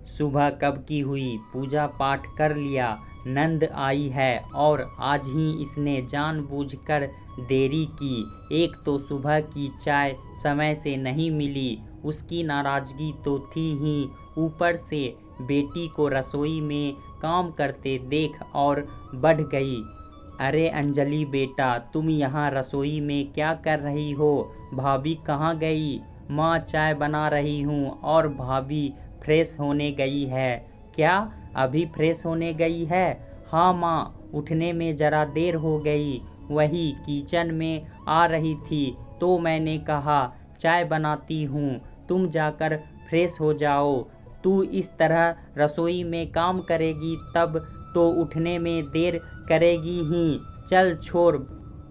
सुबह कब की हुई, पूजा पाठ कर लिया, नंद आई है और आज ही इसने जानबूझकर देरी की। एक तो सुबह की चाय समय से नहीं मिली, उसकी नाराज़गी तो थी ही, ऊपर से बेटी को रसोई में काम करते देख और बढ़ गई। अरे अंजलि बेटा, तुम यहाँ रसोई में क्या कर रही हो? भाभी कहाँ गई? माँ चाय बना रही हूँ और भाभी फ्रेश होने गई है। क्या अभी फ्रेश होने गई है? हाँ माँ, उठने में ज़रा देर हो गई, वही किचन में आ रही थी तो मैंने कहा चाय बनाती हूँ, तुम जाकर फ्रेश हो जाओ। तू इस तरह रसोई में काम करेगी तब तो उठने में देर करेगी ही। चल छोड़,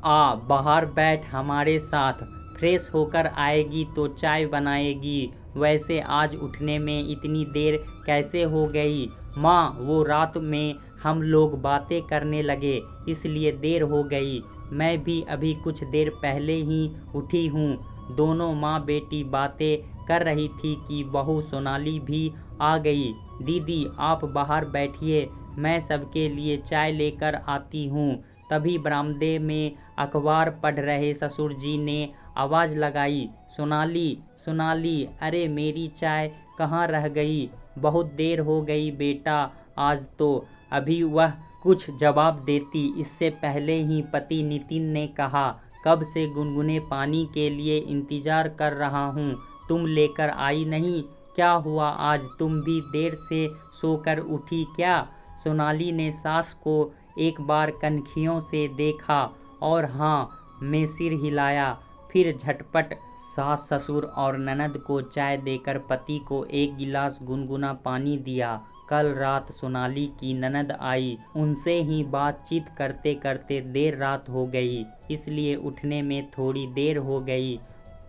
आ बाहर बैठ हमारे साथ, फ्रेश होकर आएगी तो चाय बनाएगी। वैसे आज उठने में इतनी देर कैसे हो गई? माँ, वो रात में हम लोग बातें करने लगे इसलिए देर हो गई। मैं भी अभी कुछ देर पहले ही उठी हूँ। दोनों माँ बेटी बातें कर रही थी कि बहू सोनाली भी आ गई। दीदी आप बाहर बैठिए, मैं सबके लिए चाय लेकर आती हूँ। तभी बरामदे में अखबार पढ़ रहे ससुर जी ने आवाज़ लगाई, सोनाली सोनाली, अरे मेरी चाय कहाँ रह गई? बहुत देर हो गई बेटा आज तो। अभी वह कुछ जवाब देती इससे पहले ही पति नितिन ने कहा, कब से गुनगुने पानी के लिए इंतजार कर रहा हूँ, तुम लेकर आई नहीं? क्या हुआ आज तुम भी देर से सोकर उठी क्या? सोनाली ने सास को एक बार कनखियों से देखा और हाँ में सिर हिलाया, फिर झटपट सास ससुर और ननद को चाय देकर पति को एक गिलास गुनगुना पानी दिया। कल रात सोनाली की ननद आई, उनसे ही बातचीत करते करते देर रात हो गई, इसलिए उठने में थोड़ी देर हो गई।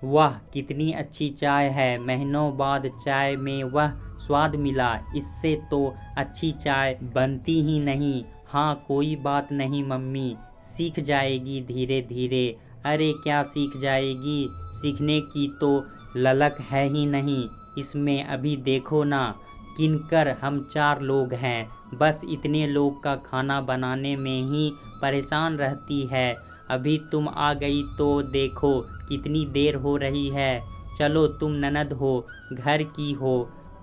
वाह कितनी अच्छी चाय है, महीनों बाद चाय में वह स्वाद मिला, इससे तो अच्छी चाय बनती ही नहीं। हाँ कोई बात नहीं मम्मी, सीख जाएगी धीरे धीरे। अरे क्या सीख जाएगी, सीखने की तो ललक है ही नहीं इसमें। अभी देखो ना, किनकर हम 4 लोग हैं, बस इतने लोग का खाना बनाने में ही परेशान रहती है। अभी तुम आ गई तो देखो कितनी देर हो रही है। चलो तुम ननद हो, घर की हो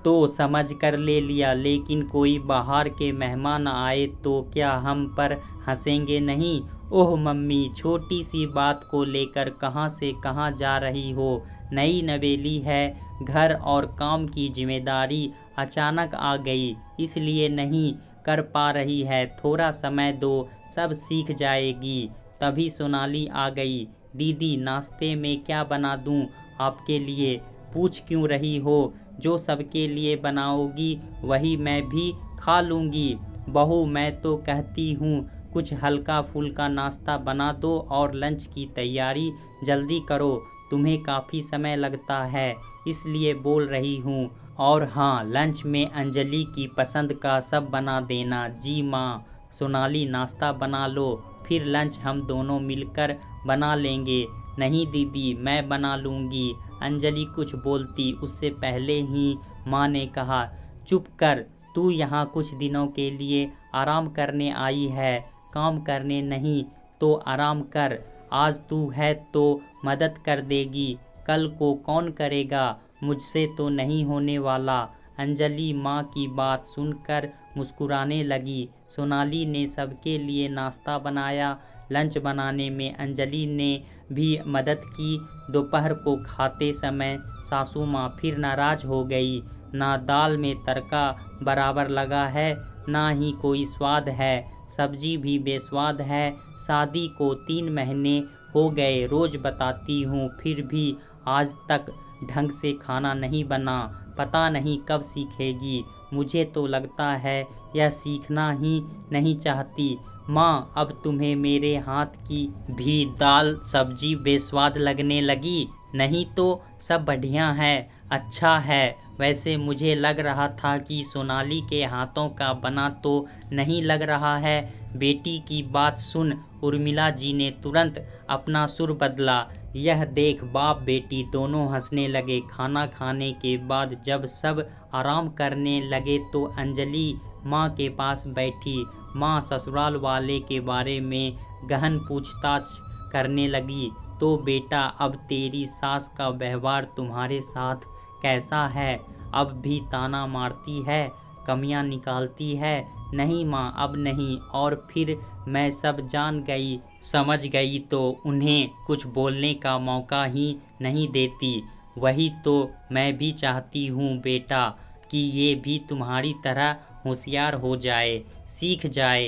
तो समझ कर ले लिया, लेकिन कोई बाहर के मेहमान आए तो क्या हम पर हंसेंगे नहीं? ओह मम्मी, छोटी सी बात को लेकर कहाँ से कहाँ जा रही हो? नई नवेली है, घर और काम की जिम्मेदारी अचानक आ गई इसलिए नहीं कर पा रही है, थोड़ा समय दो, सब सीख जाएगी। तभी सोनाली आ गई। दीदी नाश्ते में क्या बना दूं आपके लिए? पूछ क्यों रही हो? जो सबके लिए बनाओगी वही मैं भी खा लूँगी। बहू मैं तो कहती हूँ कुछ हल्का फुल्का नाश्ता बना दो और लंच की तैयारी जल्दी करो, तुम्हें काफ़ी समय लगता है इसलिए बोल रही हूँ। और हाँ, लंच में अंजलि की पसंद का सब बना देना। जी माँ। सोनाली नाश्ता बना लो, फिर लंच हम दोनों मिलकर बना लेंगे। नहीं दीदी मैं बना लूँगी, अंजलि कुछ बोलती उससे पहले ही माँ ने कहा, चुप कर, तू यहाँ कुछ दिनों के लिए आराम करने आई है, काम करने नहीं, तो आराम कर। आज तू है तो मदद कर देगी, कल को कौन करेगा? मुझसे तो नहीं होने वाला। अंजलि माँ की बात सुनकर मुस्कुराने लगी। सोनाली ने सबके लिए नाश्ता बनाया। लंच बनाने में अंजलि ने भी मदद की। दोपहर को खाते समय सासू माँ फिर नाराज हो गई। ना दाल में तड़का बराबर लगा है, ना ही कोई स्वाद है, सब्जी भी बेस्वाद है। शादी को 3 महीने हो गए, रोज बताती हूँ फिर भी आज तक ढंग से खाना नहीं बना। पता नहीं कब सीखेगी, मुझे तो लगता है यह सीखना ही नहीं चाहती। माँ अब तुम्हें मेरे हाथ की भी दाल सब्जी बेस्वाद लगने लगी? नहीं तो सब बढ़िया है, अच्छा है। वैसे मुझे लग रहा था कि सोनाली के हाथों का बना तो नहीं लग रहा है। बेटी की बात सुन उर्मिला जी ने तुरंत अपना सुर बदला। यह देख बाप बेटी दोनों हंसने लगे। खाना खाने के बाद जब सब आराम करने लगे तो अंजलि माँ के पास बैठी। माँ ससुराल वाले के बारे में गहन पूछताछ करने लगी। तो बेटा, अब तेरी सास का व्यवहार तुम्हारे साथ कैसा है? अब भी ताना मारती है, कमियां निकालती है? नहीं माँ, अब नहीं। और फिर मैं सब जान गई, समझ गई तो उन्हें कुछ बोलने का मौका ही नहीं देती। वही तो मैं भी चाहती हूँ बेटा, कि ये भी तुम्हारी तरह होशियार हो जाए, सीख जाए।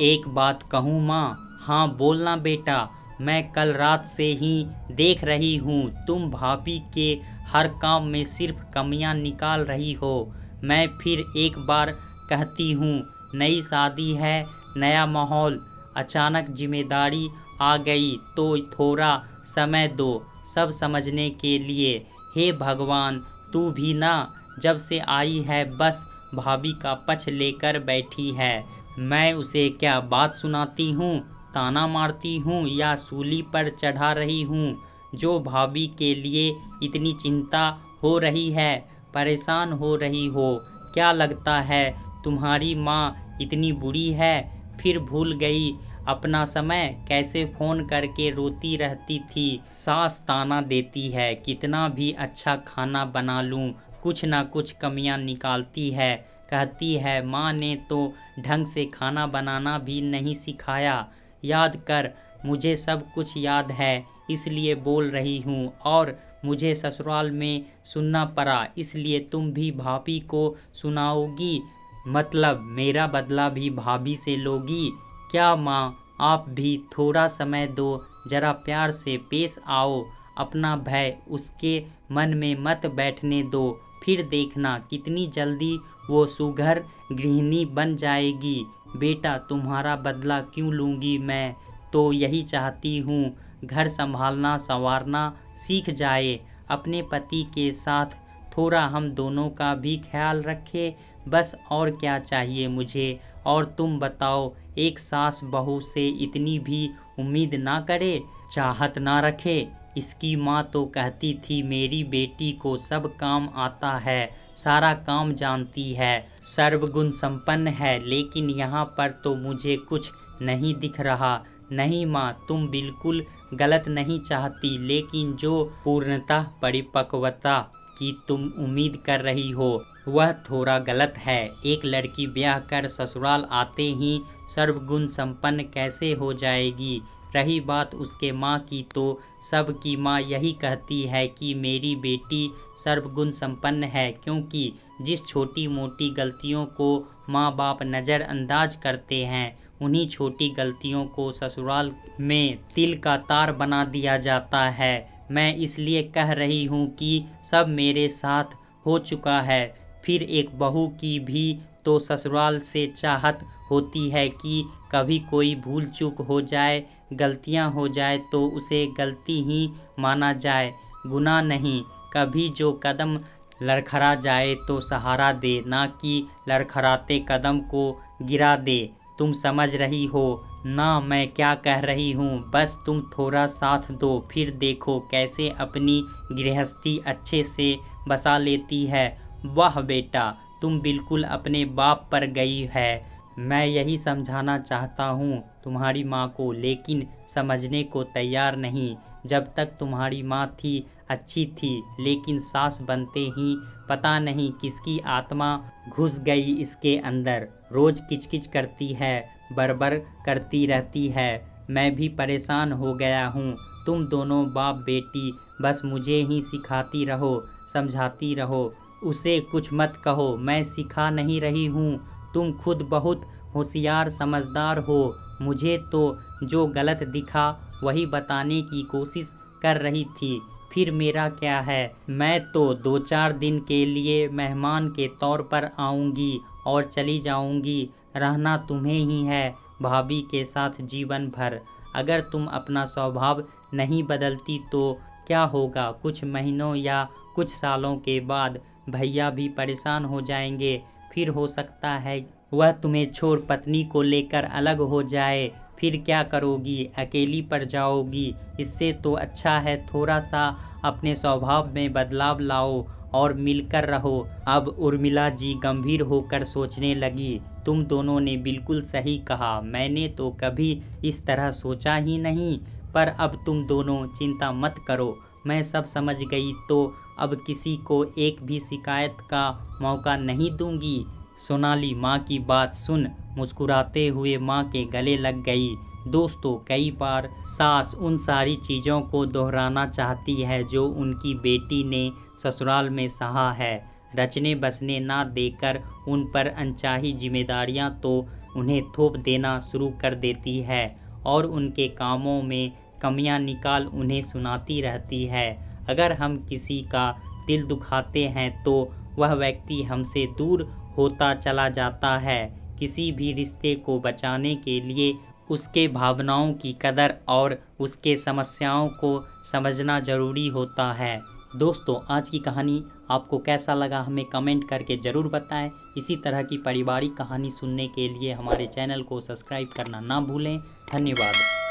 एक बात कहूँ माँ? हाँ बोलना बेटा। मैं कल रात से ही देख रही हूँ, तुम भाभी के हर काम में सिर्फ कमियां निकाल रही हो। मैं फिर एक बार कहती हूँ, नई शादी है, नया माहौल, अचानक जिम्मेदारी आ गई तो थोड़ा समय दो सब समझने के लिए। हे भगवान, तू भी ना जब से आई है बस भाभी का पक्ष लेकर बैठी है। मैं उसे क्या बात सुनाती हूँ, ताना मारती हूँ या सूली पर चढ़ा रही हूँ? जो भाभी के लिए इतनी चिंता हो रही है, परेशान हो रही हो। क्या लगता है तुम्हारी माँ इतनी बुरी है? फिर भूल गई अपना समय, कैसे फोन करके रोती रहती थी। सास ताना देती है, कितना भी अच्छा खाना बना लूं कुछ ना कुछ कमियां निकालती है। कहती है माँ ने तो ढंग से खाना बनाना भी नहीं सिखाया। याद कर, मुझे सब कुछ याद है, इसलिए बोल रही हूँ। और मुझे ससुराल में सुनना पड़ा, इसलिए तुम भी भाभी को सुनाओगी? मतलब मेरा बदला भी भाभी से लोगी क्या? माँ, आप भी थोड़ा समय दो, जरा प्यार से पेश आओ। अपना भय उसके मन में मत बैठने दो। फिर देखना कितनी जल्दी वो सुघर गृहिणी बन जाएगी। बेटा, तुम्हारा बदला क्यों लूँगी? मैं तो यही चाहती हूँ घर संभालना संवारना सीख जाए, अपने पति के साथ थोड़ा हम दोनों का भी ख्याल रखे, बस। और क्या चाहिए मुझे? और तुम बताओ, एक सास बहू से इतनी भी उम्मीद ना करे, चाहत ना रखे? इसकी माँ तो कहती थी मेरी बेटी को सब काम आता है, सारा काम जानती है, सर्वगुण संपन्न है। लेकिन यहाँ पर तो मुझे कुछ नहीं दिख रहा। नहीं माँ, तुम बिल्कुल गलत नहीं चाहती, लेकिन जो पूर्णतः परिपक्वता की तुम उम्मीद कर रही हो वह थोड़ा गलत है। एक लड़की ब्याह कर ससुराल आते ही सर्वगुण संपन्न कैसे हो जाएगी? रही बात उसके माँ की, तो सबकी माँ यही कहती है कि मेरी बेटी सर्वगुण संपन्न है, क्योंकि जिस छोटी मोटी गलतियों को माँ बाप नज़रअंदाज करते हैं, उन्हीं छोटी गलतियों को ससुराल में तिल का तार बना दिया जाता है। मैं इसलिए कह रही हूँ कि सब मेरे साथ हो चुका है। फिर एक बहू की भी तो ससुराल से चाहत होती है कि कभी कोई भूल चूक हो जाए, गलतियाँ हो जाए तो उसे गलती ही माना जाए, गुनाह नहीं। कभी जो कदम लड़खड़ा जाए तो सहारा दे, ना कि लड़खड़ाते कदम को गिरा दे। तुम समझ रही हो ना मैं क्या कह रही हूँ? बस तुम थोड़ा साथ दो, फिर देखो कैसे अपनी गृहस्थी अच्छे से बसा लेती है। वाह बेटा, तुम बिल्कुल अपने बाप पर गई है। मैं यही समझाना चाहता हूँ तुम्हारी माँ को, लेकिन समझने को तैयार नहीं। जब तक तुम्हारी माँ थी अच्छी थी, लेकिन सास बनते ही पता नहीं किसकी आत्मा घुस गई इसके अंदर। रोज किचकिच करती है, बरबर करती रहती है। मैं भी परेशान हो गया हूँ। तुम दोनों बाप बेटी बस मुझे ही सिखाती रहो, समझाती रहो। उसे कुछ मत कहो, मैं सिखा नहीं रही हूँ। तुम खुद बहुत होशियार समझदार हो। मुझे तो जो गलत दिखा वही बताने की कोशिश कर रही थी। फिर मेरा क्या है? मैं तो 2-4 दिन के लिए मेहमान के तौर पर आऊँगी और चली जाऊँगी। रहना तुम्हें ही है भाभी के साथ जीवन भर। अगर तुम अपना स्वभाव नहीं बदलती तो क्या होगा? कुछ महीनों या कुछ सालों के बाद भैया भी परेशान हो जाएंगे। फिर हो सकता है वह तुम्हें छोड़ पत्नी को लेकर अलग हो जाए। फिर क्या करोगी, अकेली पड़ जाओगी। इससे तो अच्छा है थोड़ा सा अपने स्वभाव में बदलाव लाओ और मिलकर रहो। अब उर्मिला जी गंभीर होकर सोचने लगी। तुम दोनों ने बिल्कुल सही कहा, मैंने तो कभी इस तरह सोचा ही नहीं। पर अब तुम दोनों चिंता मत करो, मैं सब समझ गई। तो अब किसी को एक भी शिकायत का मौका नहीं दूंगी। सोनाली माँ की बात सुन मुस्कुराते हुए माँ के गले लग गई। दोस्तों, कई बार सास उन सारी चीज़ों को दोहराना चाहती है जो उनकी बेटी ने ससुराल में सहा है। रचने बसने ना देकर उन पर अनचाही जिम्मेदारियां तो उन्हें थोप देना शुरू कर देती है और उनके कामों में कमियां निकाल उन्हें सुनाती रहती है। अगर हम किसी का दिल दुखाते हैं तो वह व्यक्ति हमसे दूर होता चला जाता है। किसी भी रिश्ते को बचाने के लिए उसके भावनाओं की कदर और उसके समस्याओं को समझना जरूरी होता है। दोस्तों, आज की कहानी आपको कैसा लगा हमें कमेंट करके ज़रूर बताएं। इसी तरह की पारिवारिक कहानी सुनने के लिए हमारे चैनल को सब्सक्राइब करना ना भूलें। धन्यवाद।